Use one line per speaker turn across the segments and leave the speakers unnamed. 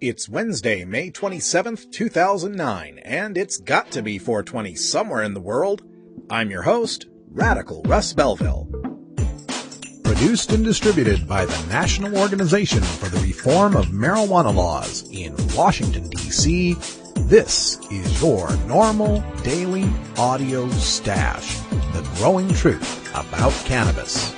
It's Wednesday, May 27th, 2009, and it's got to be 420 somewhere in the world. I'm your host, Radical Russ Belville. Produced and distributed by the National Organization for the Reform of Marijuana Laws in Washington, D.C., this is your NORML Daily Audio Stash, the growing truth about cannabis.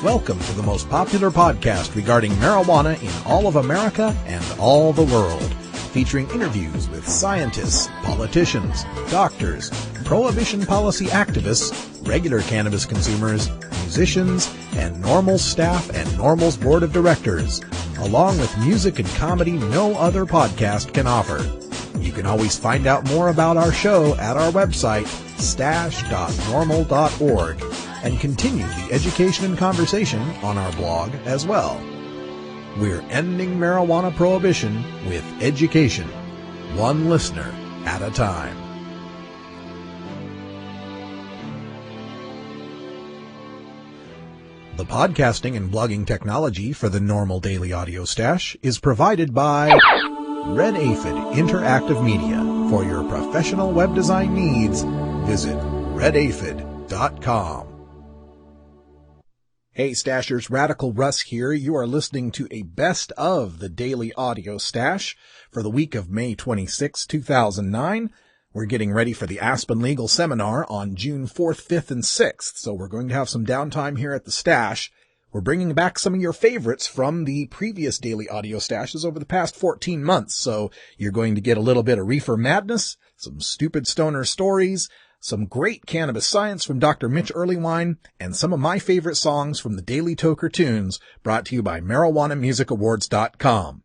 Welcome to the most popular podcast regarding marijuana in all of America and all the world, featuring interviews with scientists, politicians, doctors, prohibition policy activists, regular cannabis consumers, musicians, and NORML staff and NORML's board of directors, along with music and comedy no other podcast can offer. You can always find out more about our show at our website, stash.norml.org, and continue the education and conversation on our blog as well. We're ending marijuana prohibition with education, one listener at a time. The podcasting and blogging technology for the NORML Daily Audio Stash is provided by Red Aphid Interactive Media. For your professional web design needs, visit redaphid.com. Hey Stashers, Radical Russ here. You are listening to a best of the Daily Audio Stash for the week of May 26, 2009. We're getting ready for the Aspen Legal Seminar on June 4th, 5th, and 6th, so we're going to have some downtime here at the Stash. We're bringing back some of your favorites from the previous Daily Audio Stashes over the past 14 months, so you're going to get a little bit of Reefer madness, some stupid stoner stories, some great cannabis science from Dr. Mitch Earlywine, and some of my favorite songs from the Daily Toker tunes brought to you by MarijuanaMusicAwards.com.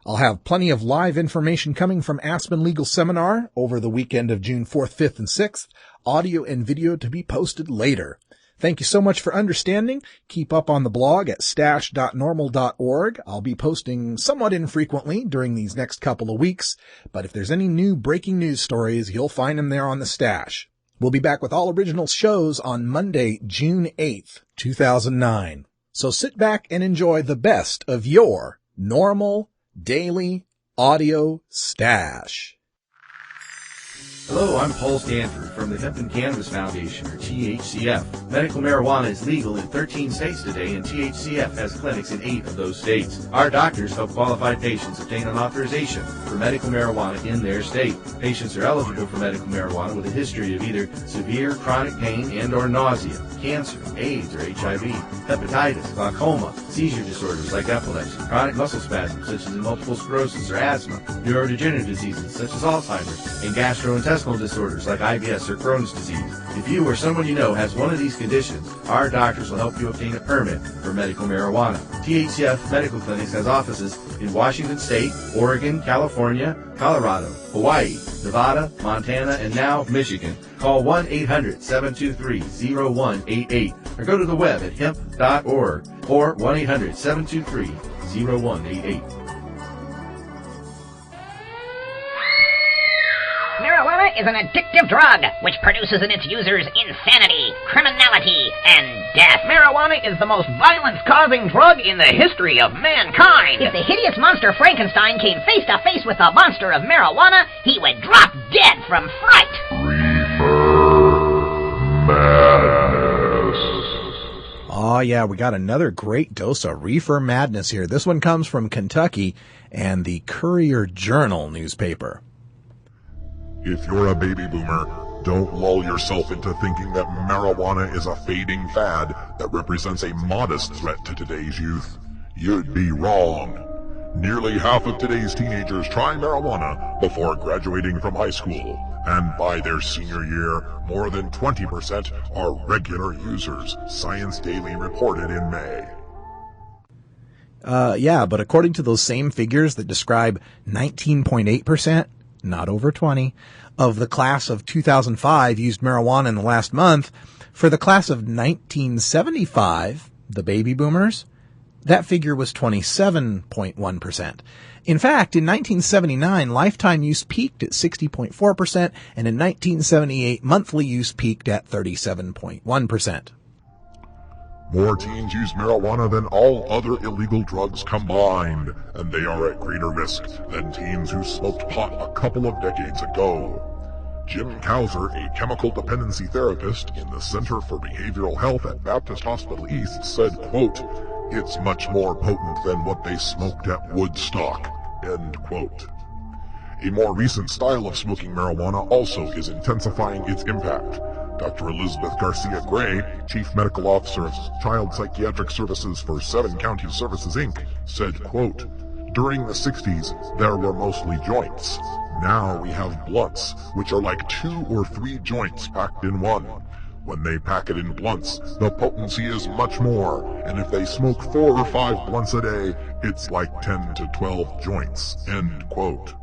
I'll have plenty of live information coming from Aspen Legal Seminar over the weekend of June 4th, 5th, and 6th, audio and video to be posted later. Thank you so much for understanding. Keep up on the blog at stash.norml.org. I'll be posting somewhat infrequently during these next couple of weeks, but if there's any new breaking news stories, you'll find them there on the Stash. We'll be back with all original shows on Monday, June 8th, 2009. So sit back and enjoy the best of your NORML Daily Audio Stash.
Hello, I'm Paul Stanford from the Hemp and Cannabis Foundation, or THCF. Medical marijuana is legal in 13 states today, and THCF has clinics in 8 of those states. Our doctors help qualified patients obtain an authorization for medical marijuana in their state. Patients are eligible for medical marijuana with a history of either severe chronic pain and or nausea, cancer, AIDS or HIV, hepatitis, glaucoma, seizure disorders like epilepsy, chronic muscle spasms such as multiple sclerosis or asthma, neurodegenerative diseases such as Alzheimer's, and gastrointestinal disorders like IBS or Crohn's disease. If you or someone you know has one of these conditions, our doctors will help you obtain a permit for medical marijuana. THCF Medical Clinics has offices in Washington State, Oregon, California, Colorado, Hawaii, Nevada, Montana, and now Michigan. Call 1-800-723-0188 or go to the web at hemp.org or 1-800-723-0188.
Marijuana is an addictive drug which produces in its users insanity, criminality, and death.
Marijuana is the most violence-causing drug in the history of mankind.
If the hideous monster Frankenstein came face to face with the monster of marijuana, he would drop dead from fright.
Reefer Madness.
Oh yeah, we got another great dose of Reefer Madness here. This one comes from Kentucky and the Courier-Journal newspaper.
If you're a baby boomer, don't lull yourself into thinking that marijuana is a fading fad that represents a modest threat to today's youth. You'd be wrong. Nearly half of today's teenagers try marijuana before graduating from high school, and by their senior year, more than 20% are regular users, Science Daily reported in May.
Yeah, but according to those same figures that describe 19.8%, not over 20, of the class of 2005 used marijuana in the last month, for the class of 1975, the baby boomers, that figure was 27.1%. In fact, in 1979, lifetime use peaked at 60.4%, and in 1978, monthly use peaked at 37.1%.
More teens use marijuana than all other illegal drugs combined, and they are at greater risk than teens who smoked pot a couple of decades ago. Jim Cowser, a chemical dependency therapist in the Center for Behavioral Health at Baptist Hospital East, said, quote, "It's much more potent than what they smoked at Woodstock," end quote. A more recent style of smoking marijuana also is intensifying its impact. Dr. Elizabeth Garcia Gray, Chief Medical Officer of Child Psychiatric Services for 7 County Services, Inc., said, quote, "During the 60s, there were mostly joints. Now we have blunts, which are like 2 or 3 joints packed in one. When they pack it in blunts, the potency is much more, and if they smoke 4 or 5 blunts a day, it's like 10 to 12 joints," end quote.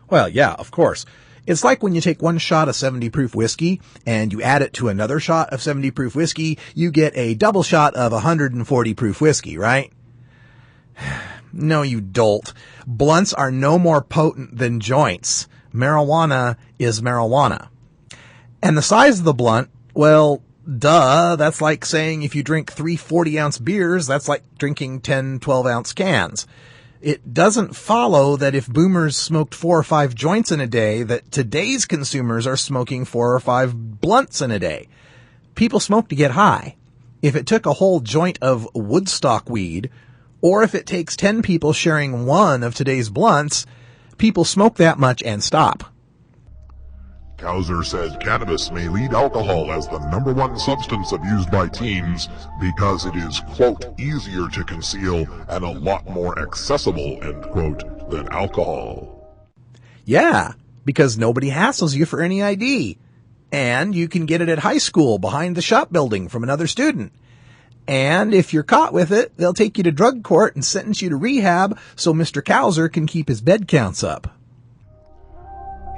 Well, yeah, of course. It's like when you take one shot of 70 proof whiskey and you add it to another shot of 70 proof whiskey, you get a double shot of 140 proof whiskey, right? No, you dolt. Blunts are no more potent than joints. Marijuana is marijuana. And the size of the blunt, well, duh, that's like saying if you drink 3 40-ounce beers, that's like drinking 10 12-ounce cans. It doesn't follow that if boomers smoked 4 or 5 joints in a day, that today's consumers are smoking 4 or 5 blunts in a day. People smoke to get high. If it took a whole joint of Woodstock weed, or if it takes 10 people sharing one of today's blunts, people smoke that much and stop.
Cowser said cannabis may lead alcohol as the #1 substance abused by teens because it is, quote, "easier to conceal and a lot more accessible," end quote, than alcohol.
Yeah, because nobody hassles you for any ID. And you can get it at high school behind the shop building from another student. And if you're caught with it, they'll take you to drug court and sentence you to rehab so Mr. Cowser can keep his bed counts up.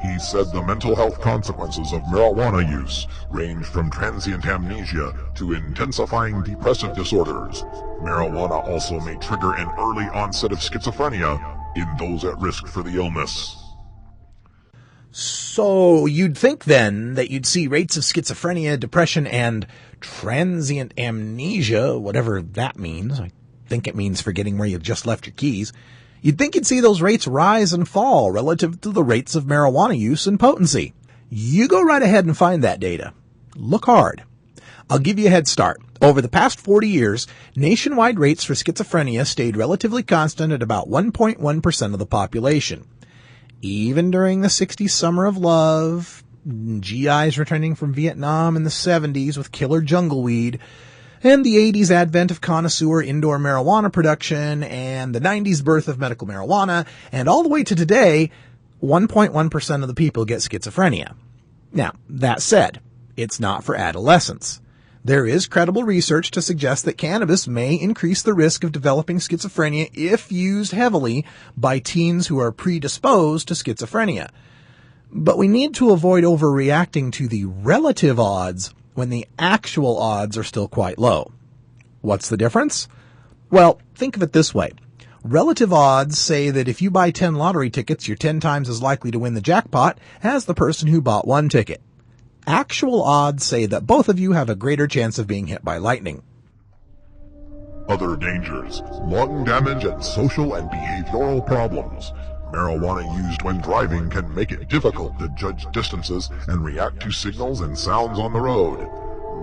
He said the mental health consequences of marijuana use range from transient amnesia to intensifying depressive disorders. Marijuana also may trigger an early onset of schizophrenia in those at risk for the illness.
So you'd think then that you'd see rates of schizophrenia, depression, and transient amnesia, whatever that means. I think it means forgetting where you've just left your keys. You'd think you'd see those rates rise and fall relative to the rates of marijuana use and potency. You go right ahead and find that data. Look hard. I'll give you a head start. Over the past 40 years, nationwide rates for schizophrenia stayed relatively constant at about 1.1% of the population. Even during the 60s summer of love, GIs returning from Vietnam in the 70s with killer jungle weed, and the 80s advent of connoisseur indoor marijuana production, and the 90s birth of medical marijuana, and all the way to today, 1.1% of the people get schizophrenia. Now, that said, it's not for adolescents. There is credible research to suggest that cannabis may increase the risk of developing schizophrenia if used heavily by teens who are predisposed to schizophrenia. But we need to avoid overreacting to the relative odds when the actual odds are still quite low. What's the difference? Well, think of it this way. Relative odds say that if you buy 10 lottery tickets, you're 10 times as likely to win the jackpot as the person who bought 1 ticket. Actual odds say that both of you have a greater chance of being hit by lightning.
Other dangers: lung damage and social and behavioral problems. Marijuana used when driving can make it difficult to judge distances and react to signals and sounds on the road.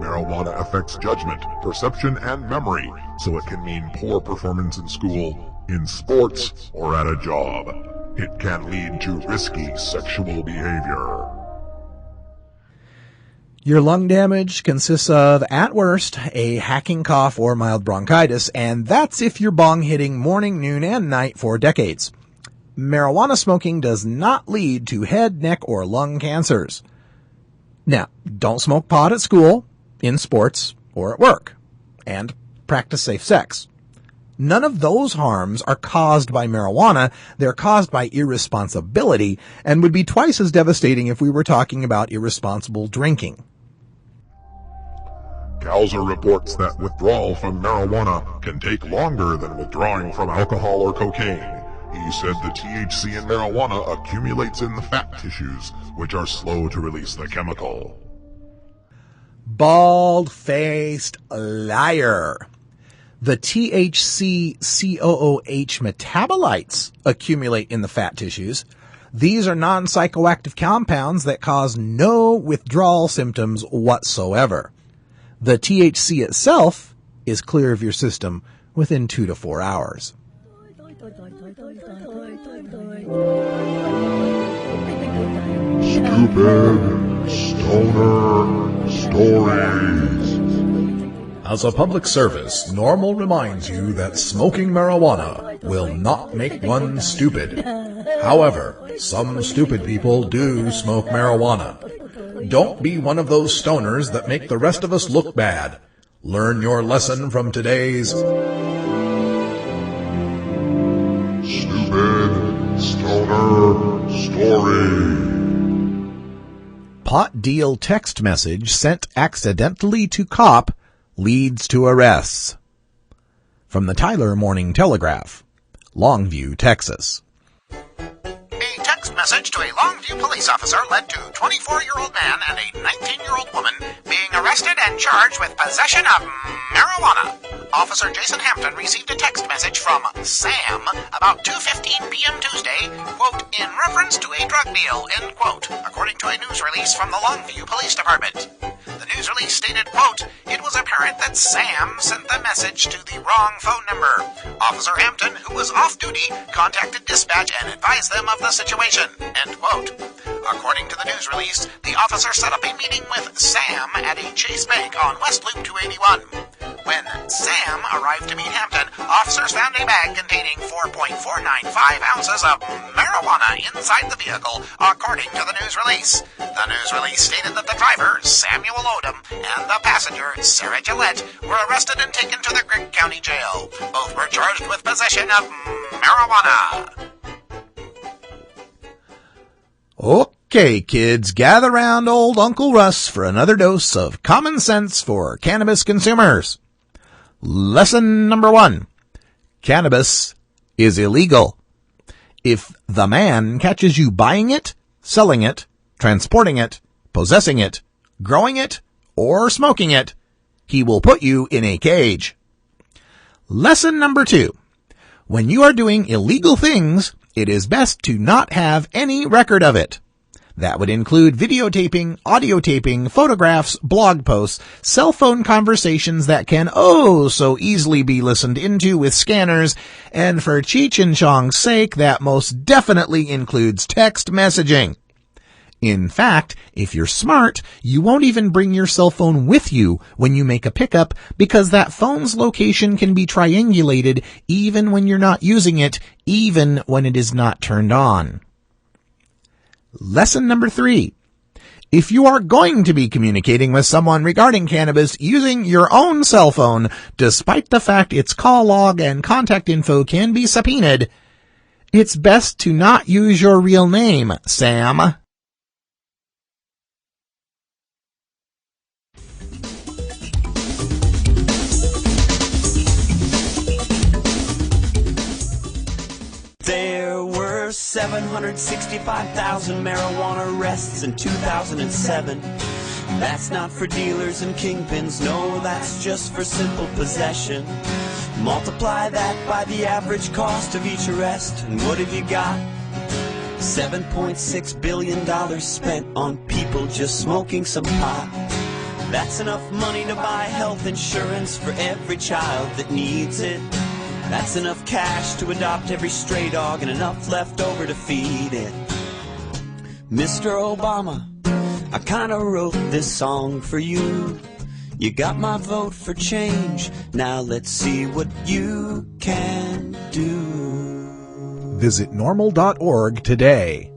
Marijuana affects judgment, perception, and memory, so it can mean poor performance in school, in sports, or at a job. It can lead to risky sexual behavior.
Your lung damage consists of, at worst, a hacking cough or mild bronchitis, and that's if you're bong hitting morning, noon, and night for decades. Marijuana smoking does not lead to head, neck, or lung cancers. Now, don't smoke pot at school, in sports, or at work. And practice safe sex. None of those harms are caused by marijuana. They're caused by irresponsibility, and would be twice as devastating if we were talking about irresponsible drinking.
Cowser reports that withdrawal from marijuana can take longer than withdrawing from alcohol or cocaine. He said the THC in marijuana accumulates in the fat tissues, which are slow to release the chemical.
bald-faced liar. The THC-COOH metabolites accumulate in the fat tissues. These are non-psychoactive compounds that cause no withdrawal symptoms whatsoever. The THC itself is clear of your system within 2 to 4 hours.
Stupid stoner stories.
As a public service, NORML reminds you that smoking marijuana will not make one stupid. However, some stupid people do smoke marijuana. Don't be one of those stoners that make the rest of us look bad. Learn your lesson from today's
Stupid stoner story.
pot deal text message sent accidentally to cop leads to arrests. From the Tyler Morning Telegraph, Longview, Texas.
A text message to a Longview police officer led to a 24-year-old man and a 19-year-old woman being arrested and charged with possession of marijuana. Officer Jason Hampton received a text message from Sam about 2:15 p.m. Tuesday, quote, in reference to a drug deal, end quote, according to a news release from the Longview Police Department. The news release stated, quote, it was apparent that Sam sent the message to the wrong phone number. Officer Hampton, who was off duty, contacted dispatch and advised them of the situation, end quote. According to the news release, the officer set up a meeting with Sam at a Chase Bank on West Loop 281. When Sam arrived to meet Hampton, officers found a bag containing 4.495 ounces of marijuana inside the vehicle, according to the news release. The news release stated that the driver, Samuel Odom, and the passenger, Sarah Gillette, were arrested and taken to the Grigg County Jail. Both were charged with possession of marijuana.
Okay, kids, gather round old Uncle Russ for another dose of common sense for cannabis consumers. Lesson number 1. Cannabis is illegal. If the man catches you buying it, selling it, transporting it, possessing it, growing it, or smoking it, he will put you in a cage. Lesson number 2. When you are doing illegal things, it is best to not have any record of it. That would include videotaping, audio taping, photographs, blog posts, cell phone conversations that can so easily be listened into with scanners, and for Cheech and Chong's sake, that most definitely includes text messaging. In fact, if you're smart, you won't even bring your cell phone with you when you make a pickup because that phone's location can be triangulated even when you're not using it, even when it is not turned on. Lesson number 3. If you are going to be communicating with someone regarding cannabis using your own cell phone, despite the fact its call log and contact info can be subpoenaed, it's best to not use your real name, Sam.
There were 765,000 marijuana arrests in 2007. That's not for dealers and kingpins, no, that's just for simple possession. Multiply that by the average cost of each arrest, and what have you got? $7.6 billion spent on people just smoking some pot. That's enough money to buy health insurance for every child that needs it. That's enough cash to adopt every stray dog and enough left over to feed it. Mr. Obama, I kinda wrote this song for you. You got my vote for change. Now let's see what you can do.
Visit NORML.org today.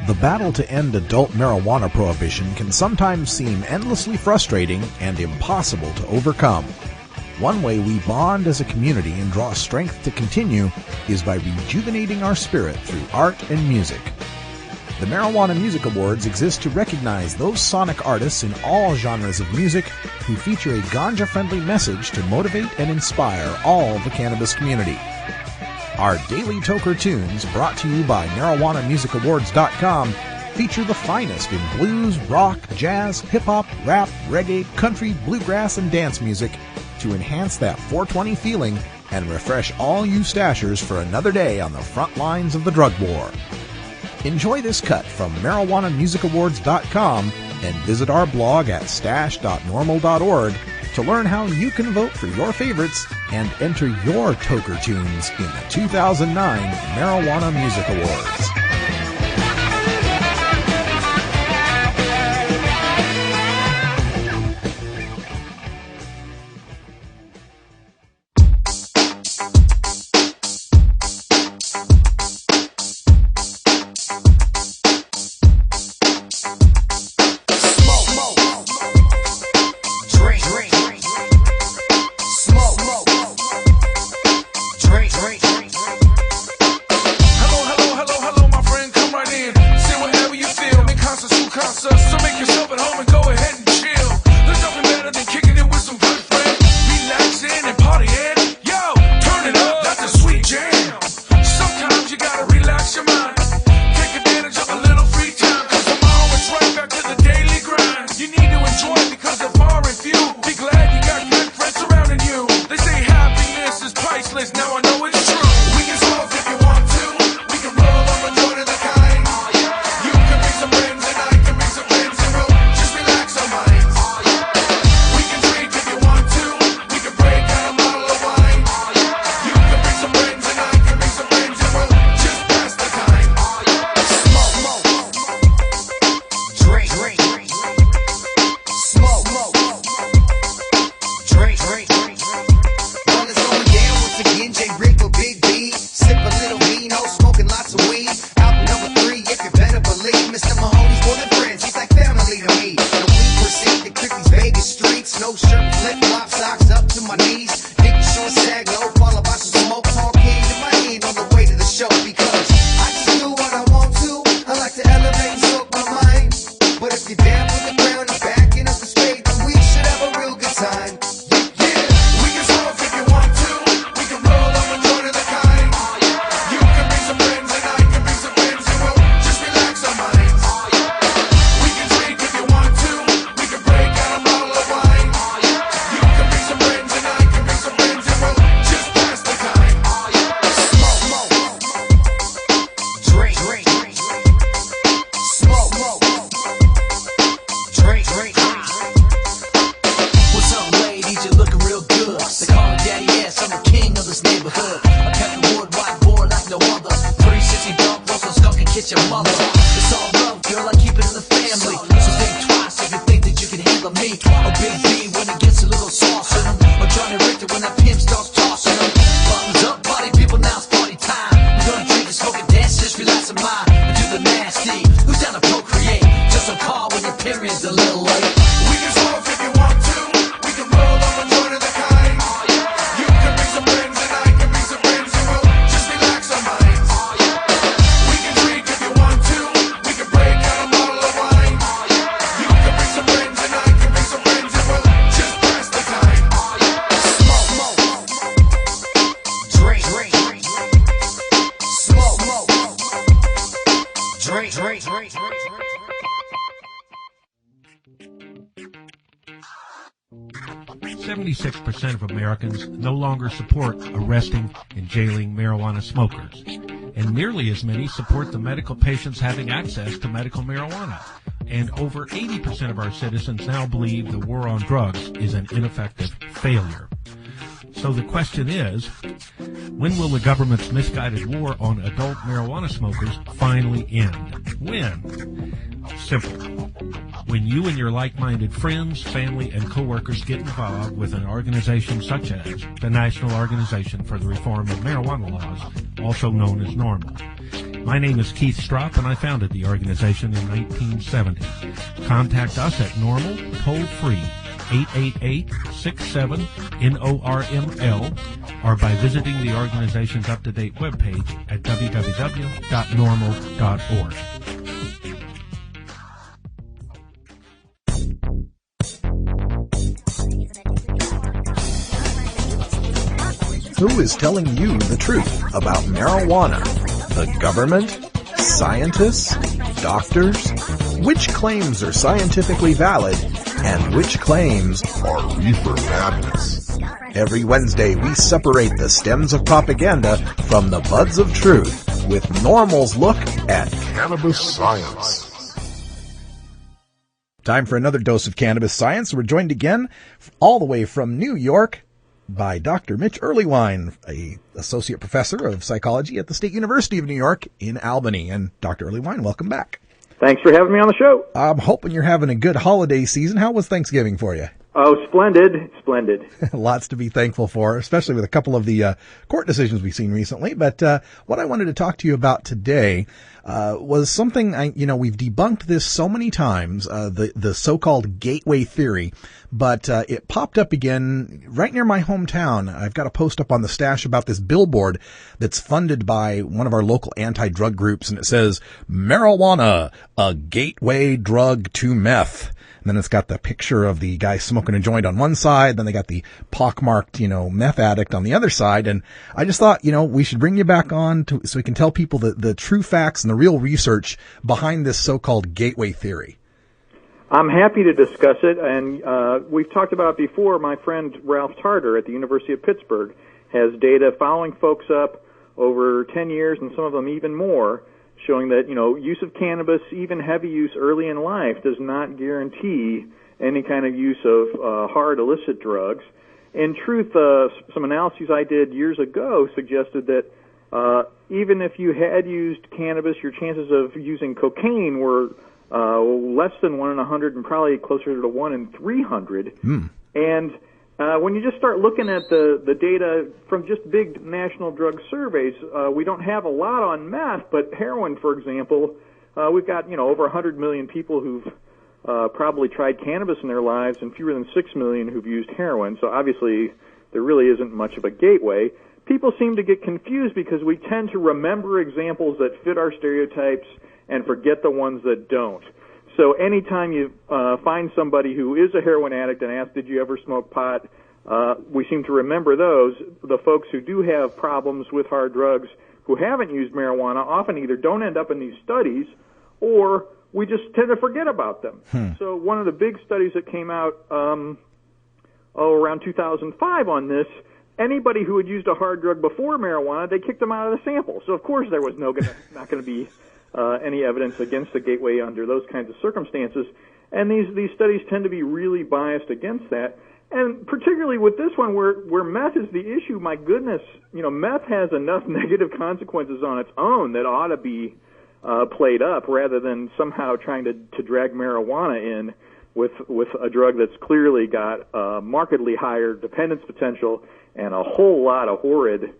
The battle to end adult marijuana prohibition can sometimes seem endlessly frustrating and impossible to overcome. One way we bond as a community and draw strength to continue is by rejuvenating our spirit through art and music. The Marijuana Music Awards exist to recognize those sonic artists in all genres of music who feature a ganja-friendly message to motivate and inspire all the cannabis community. Our daily Toker tunes, brought to you by MarijuanaMusicAwards.com, feature the finest in blues, rock, jazz, hip-hop, rap, reggae, country, bluegrass, and dance music to enhance that 420 feeling and refresh all you stashers for another day on the front lines of the drug war. Enjoy this cut from MarijuanaMusicAwards.com and visit our blog at stash.normal.org to learn how you can vote for your favorites and enter your Toker tunes in the 2009 Marijuana Music Awards.
Drink. 76% of Americans no longer support arresting and jailing marijuana smokers, and nearly as many support the medical patients having access to medical marijuana. And over 80% of our citizens now believe the war on drugs is an ineffective failure. So the question is, when will the government's misguided war on adult marijuana smokers finally end? When? Simple. When you and your like-minded friends, family, and coworkers get involved with an organization such as the National Organization for the Reform of Marijuana Laws, also known as NORML. My name is Keith Stropp, and I founded the organization in 1970. Contact us at NORML, toll-free, 888-67-NORML, or by visiting the organization's up-to-date webpage at www.normal.org.
Who is telling you the truth about marijuana? The government? Scientists? Doctors? Which claims are scientifically valid and which claims
Are reefer madness.
Every Wednesday, we separate the stems of propaganda from the buds of truth with NORML's look at
Cannabis science.
time for another dose of cannabis science. We're joined again all the way from New York by Dr. Mitch Earlywine, a associate professor of psychology at the State University of New York in Albany. And Dr. Earlywine, welcome back.
Thanks for having me on the show.
I'm hoping you're having a good holiday season. How was Thanksgiving for you?
Oh, splendid, splendid.
Lots to be thankful for, especially with a couple of the court decisions we've seen recently. But what I wanted to talk to you about today was something we've debunked this so many times, the so-called gateway theory, but it popped up again right near my hometown. I've got a post up on the stash about this billboard that's funded by one of our local anti-drug groups, and it says, "Marijuana, a gateway drug to meth." And then it's got the picture of the guy smoking a joint on one side. Then they got the pockmarked, meth addict on the other side. And I just thought, we should bring you back on so we can tell people the true facts and the real research behind this so-called gateway theory.
I'm happy to discuss it, and we've talked about it before. My friend Ralph Tarter at the University of Pittsburgh has data following folks up over 10 years, and some of them even more, showing that, use of cannabis, even heavy use early in life, does not guarantee any kind of use of hard illicit drugs. In truth, some analyses I did years ago suggested that even if you had used cannabis, your chances of using cocaine were less than 1 in 100 and probably closer to 1 in 300. And when you just start looking at the data from just big national drug surveys, we don't have a lot on meth, but heroin, for example, we've got, over 100 million people who've probably tried cannabis in their lives and fewer than 6 million who've used heroin. So obviously there really isn't much of a gateway. People seem to get confused because we tend to remember examples that fit our stereotypes and forget the ones that don't. So anytime you find somebody who is a heroin addict and ask, did you ever smoke pot, we seem to remember those. The folks who do have problems with hard drugs who haven't used marijuana often either don't end up in these studies or we just tend to forget about them. So one of the big studies that came out around 2005 on this, anybody who had used a hard drug before marijuana, they kicked them out of the sample. So, of course, there was not going to be any evidence against the gateway under those kinds of circumstances. And these studies tend to be really biased against that. And particularly with this one where meth is the issue, my goodness, meth has enough negative consequences on its own that ought to be played up rather than somehow trying to drag marijuana in with a drug that's clearly got markedly higher dependence potential and a whole lot of horrid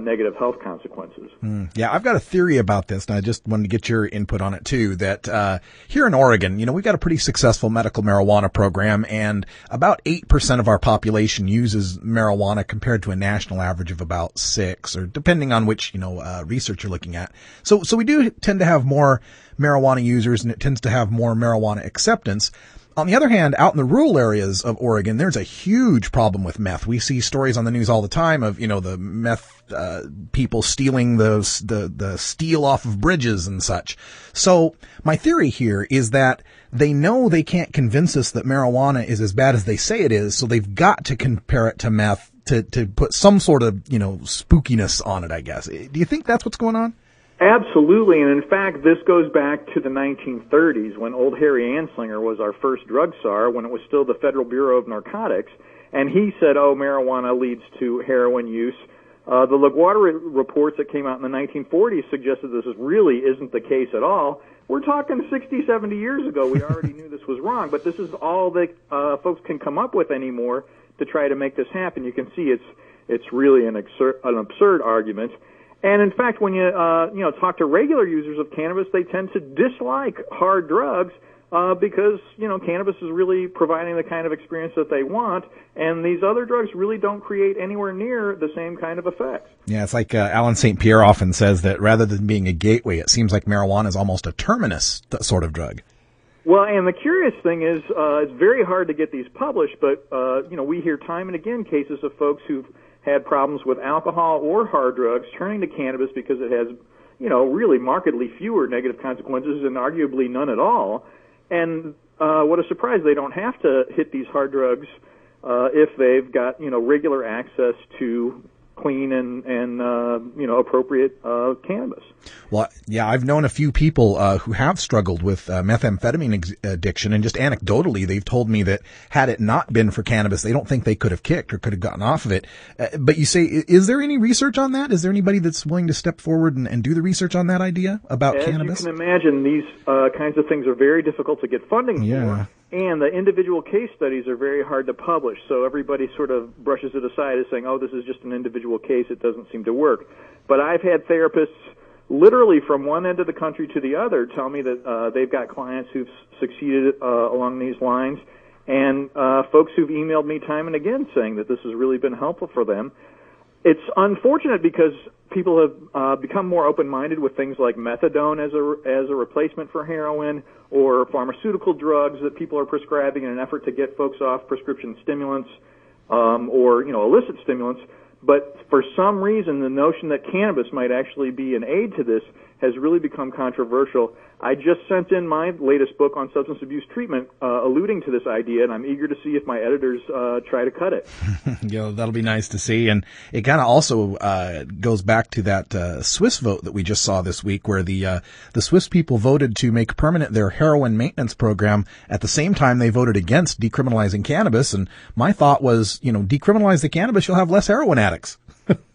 negative health consequences.
Yeah, I've got a theory about this, and I just wanted to get your input on it too, that here in Oregon, we've got a pretty successful medical marijuana program, and about 8% of our population uses marijuana compared to a national average of about 6%, or depending on which, research you're looking at. So we do tend to have more marijuana users, and it tends to have more marijuana acceptance. On the other hand, out in the rural areas of Oregon, there's a huge problem with meth. We see stories on the news all the time of, the meth people stealing the steel off of bridges and such. So my theory here is that they know they can't convince us that marijuana is as bad as they say it is, so they've got to compare it to meth to put some sort of, spookiness on it, I guess. Do you think that's what's going on?
Absolutely, and in fact, this goes back to the 1930s when old Harry Anslinger was our first drug czar, when it was still the Federal Bureau of Narcotics, and he said, marijuana leads to heroin use. The LaGuardia reports that came out in the 1940s suggested this really isn't the case at all. We're talking 60, 70 years ago. We already knew this was wrong, but this is all that folks can come up with anymore to try to make this happen. You can see it's really an absurd argument. And in fact, when you talk to regular users of cannabis, they tend to dislike hard drugs because cannabis is really providing the kind of experience that they want, and these other drugs really don't create anywhere near the same kind of effects.
Yeah, it's like Alan St. Pierre often says that rather than being a gateway, it seems like marijuana is almost a terminus sort of drug.
Well, and the curious thing is it's very hard to get these published, but we hear time and again cases of folks who've had problems with alcohol or hard drugs turning to cannabis because it has, really markedly fewer negative consequences and arguably none at all. And what a surprise, they don't have to hit these hard drugs if they've got, regular access to clean and appropriate cannabis.
Well, yeah, I've known a few people who have struggled with methamphetamine addiction, and just anecdotally, they've told me that had it not been for cannabis, they don't think they could have kicked or could have gotten off of it. But you say, is there any research on that? Is there anybody that's willing to step forward and do the research on that idea about cannabis?
As you can imagine, these kinds of things are very difficult to get funding for. And the individual case studies are very hard to publish, so everybody sort of brushes it aside as saying, oh, this is just an individual case, it doesn't seem to work. But I've had therapists literally from one end of the country to the other tell me that they've got clients who've succeeded along these lines, and folks who've emailed me time and again saying that this has really been helpful for them. It's unfortunate because people have become more open-minded with things like methadone as a replacement for heroin, or pharmaceutical drugs that people are prescribing in an effort to get folks off prescription stimulants or illicit stimulants. But for some reason, the notion that cannabis might actually be an aid to this has really become controversial. I just sent in my latest book on substance abuse treatment alluding to this idea, and I'm eager to see if my editors try to cut it.
That'll be nice to see. And it kind of also goes back to that Swiss vote that we just saw this week, where the Swiss people voted to make permanent their heroin maintenance program. At the same time, they voted against decriminalizing cannabis. And my thought was, decriminalize the cannabis, you'll have less heroin addicts.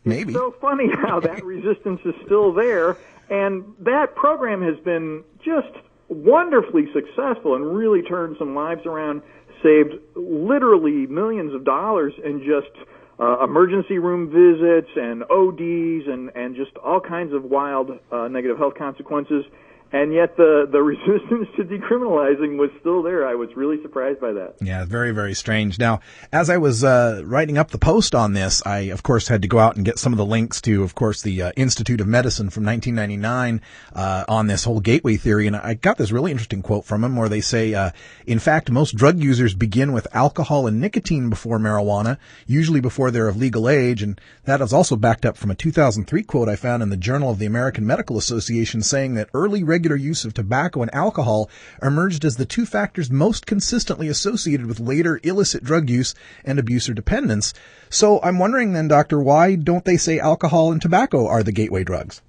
Maybe.
It's so funny how that resistance is still there. And that program has been just wonderfully successful and really turned some lives around, saved literally millions of dollars in just emergency room visits and ODs and just all kinds of wild negative health consequences. And yet the resistance to decriminalizing was still there. I was really surprised by that.
Yeah, very, very strange. Now, as I was writing up the post on this, I, of course, had to go out and get some of the links to, of course, the Institute of Medicine from 1999 on this whole gateway theory. And I got this really interesting quote from them where they say, in fact, most drug users begin with alcohol and nicotine before marijuana, usually before they're of legal age. And that is also backed up from a 2003 quote I found in the Journal of the American Medical Association saying that early regular use of tobacco and alcohol emerged as the two factors most consistently associated with later illicit drug use and abuse or dependence. So I'm wondering then, Doctor, why don't they say alcohol and tobacco are the gateway drugs?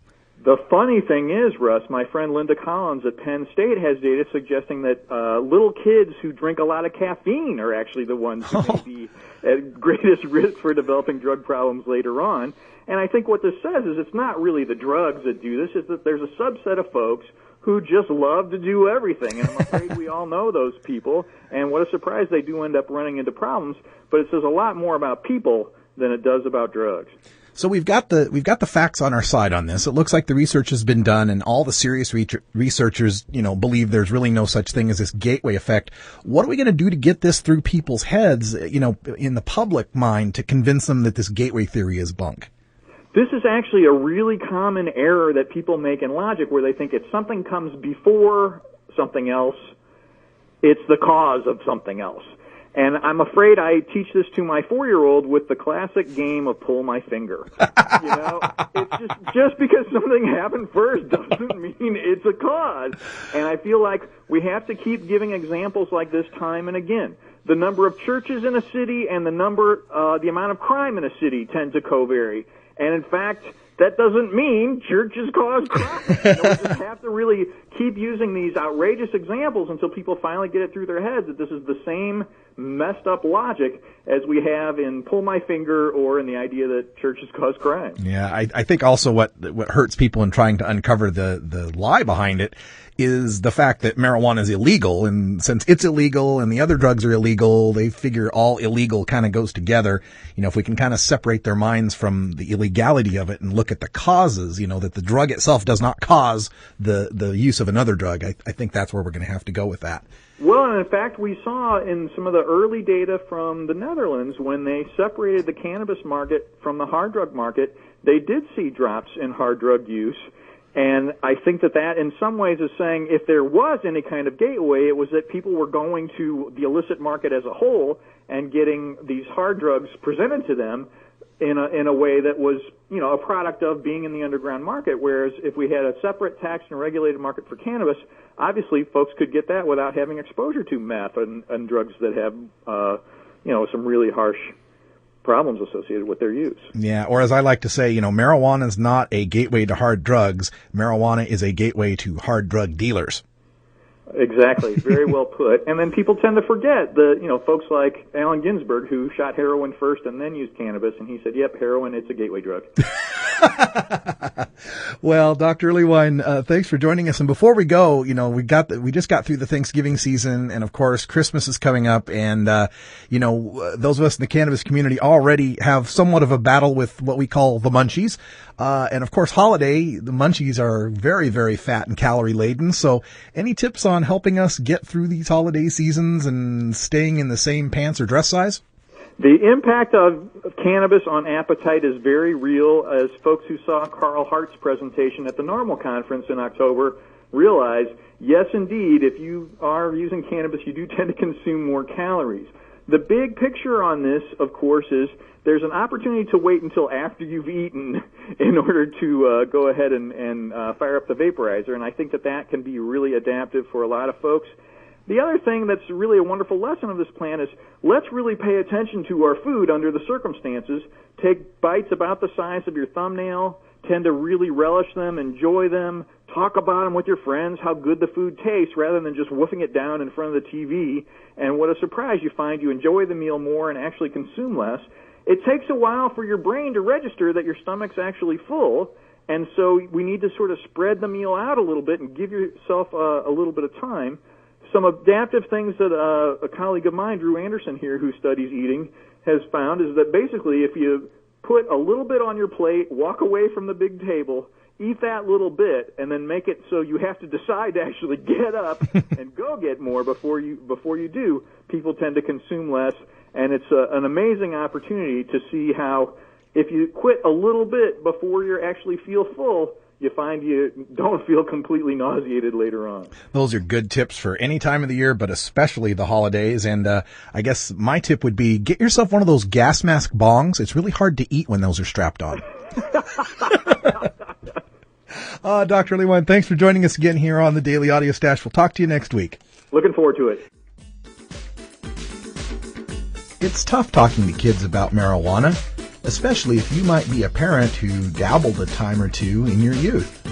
The funny thing is, Russ, my friend Linda Collins at Penn State has data suggesting that little kids who drink a lot of caffeine are actually the ones who may be at greatest risk for developing drug problems later on. And I think what this says is it's not really the drugs that do this, it's that there's a subset of folks who just love to do everything. And I'm afraid we all know those people. And what a surprise, they do end up running into problems. But it says a lot more about people than it does about drugs.
So we've got the facts on our side on this. It looks like the research has been done, and all the serious researchers, believe there's really no such thing as this gateway effect. What are we going to do to get this through people's heads, in the public mind, to convince them that this gateway theory is bunk?
This is actually a really common error that people make in logic, where they think if something comes before something else, it's the cause of something else. And I'm afraid I teach this to my 4-year-old with the classic game of pull my finger. It's just because something happened first doesn't mean it's a cause. And I feel like we have to keep giving examples like this time and again. The number of churches in a city and the amount of crime in a city tend to co-vary. And in fact, that doesn't mean churches cause crime. We just have to really keep using these outrageous examples until people finally get it through their heads that this is the same messed up logic as we have in pull my finger or in the idea that churches cause crime.
Yeah, I think also what hurts people in trying to uncover the lie behind it is the fact that marijuana is illegal, and since it's illegal and the other drugs are illegal, they figure all illegal kind of goes together. If we can kind of separate their minds from the illegality of it and look at the causes, that the drug itself does not cause the use of another drug, I think that's where we're going to have to go with that.
Well, and in fact, we saw in some of the early data from the Netherlands, when they separated the cannabis market from the hard drug market, they did see drops in hard drug use. And I think that in some ways is saying if there was any kind of gateway, it was that people were going to the illicit market as a whole and getting these hard drugs presented to them in a way that was, a product of being in the underground market. Whereas if we had a separate taxed and regulated market for cannabis, obviously folks could get that without having exposure to meth and drugs that have, some really harsh problems associated with their use.
Yeah, or as I like to say, marijuana is not a gateway to hard drugs. Marijuana is a gateway to hard drug dealers.
Exactly. Very well put. And then people tend to forget folks like Allen Ginsberg, who shot heroin first and then used cannabis, and he said, yep, heroin, it's a gateway drug.
Well, Dr. Earlywine, thanks for joining us. And before we go, we just got through the Thanksgiving season, and of course, Christmas is coming up. And, those of us in the cannabis community already have somewhat of a battle with what we call the munchies. And of course, the munchies are very, very fat and calorie laden. So any tips on helping us get through these holiday seasons and staying in the same pants or dress size?
The impact of cannabis on appetite is very real, as folks who saw Carl Hart's presentation at the NORML conference in October realize, yes, indeed, if you are using cannabis, you do tend to consume more calories. The big picture on this, of course, is there's an opportunity to wait until after you've eaten in order to go ahead and fire up the vaporizer, and I think that can be really adaptive for a lot of folks. The other thing that's really a wonderful lesson of this plan is let's really pay attention to our food under the circumstances. Take bites about the size of your thumbnail, tend to really relish them, enjoy them, talk about them with your friends, how good the food tastes, rather than just woofing it down in front of the TV. And what a surprise, you find you enjoy the meal more and actually consume less. It takes a while for your brain to register that your stomach's actually full, and so we need to sort of spread the meal out a little bit and give yourself a little bit of time. Some adaptive things that a colleague of mine, Drew Anderson here, who studies eating, has found is that basically if you put a little bit on your plate, walk away from the big table, eat that little bit, and then make it so you have to decide to actually get up and go get more before you do, people tend to consume less. And it's an amazing opportunity to see how if you quit a little bit before you actually feel full, you find you don't feel completely nauseated later on.
Those are good tips for any time of the year, but especially the holidays. And I guess my tip would be get yourself one of those gas mask bongs. It's really hard to eat when those are strapped on. Dr. Earlywine, thanks for joining us again here on the Daily Audio Stash. We'll talk to you next week.
Looking forward to it.
It's tough talking to kids about marijuana, especially if you might be a parent who dabbled a time or two in your youth.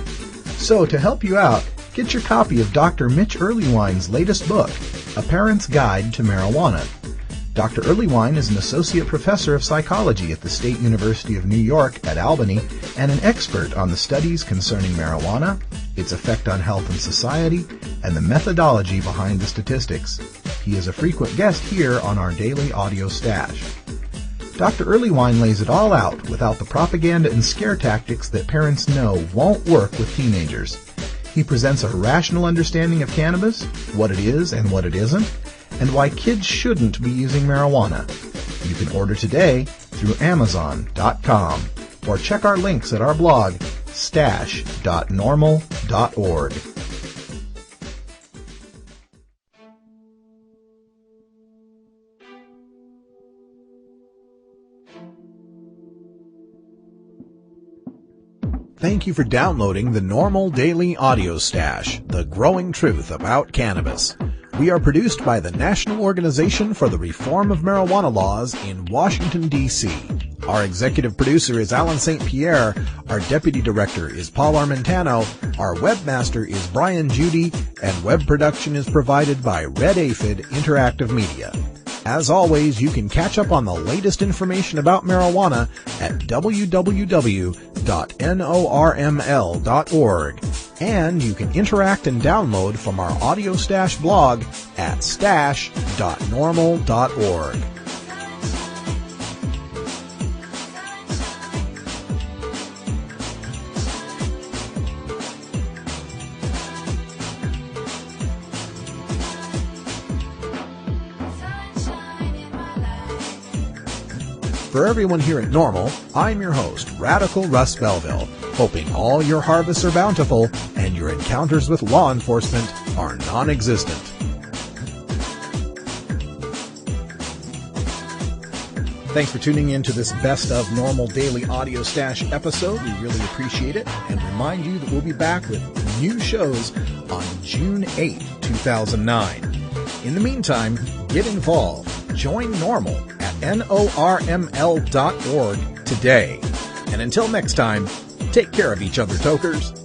So to help you out, get your copy of Dr. Mitch Earlywine's latest book, A Parent's Guide to Marijuana. Dr. Earlywine is an associate professor of psychology at the State University of New York at Albany and an expert on the studies concerning marijuana, its effect on health and society, and the methodology behind the statistics. He is a frequent guest here on our Daily Audio Stash. Dr. Earlywine lays it all out without the propaganda and scare tactics that parents know won't work with teenagers. He presents a rational understanding of cannabis, what it is and what it isn't, and why kids shouldn't be using marijuana. You can order today through Amazon.com or check our links at our blog, stash.normal.org. Thank you for downloading the NORML Daily Audio Stash, the growing truth about cannabis. We are produced by the National Organization for the Reform of Marijuana Laws in Washington, D.C. Our executive producer is Alan St. Pierre. Our deputy director is Paul Armentano. Our webmaster is Brian Judy, and web production is provided by Red Aphid Interactive Media. As always, you can catch up on the latest information about marijuana at www.norml.org. And you can interact and download from our Audio Stash blog at stash.normal.org. For everyone here at NORML, I'm your host, Radical Russ Belville, hoping all your harvests are bountiful and your encounters with law enforcement are non-existent. Thanks for tuning in to this Best of NORML Daily Audio Stash episode. We really appreciate it and remind you that we'll be back with new shows on June 8, 2009. In the meantime, get involved. Join NORML at NORML.org today. And until next time, take care of each other, Tokers.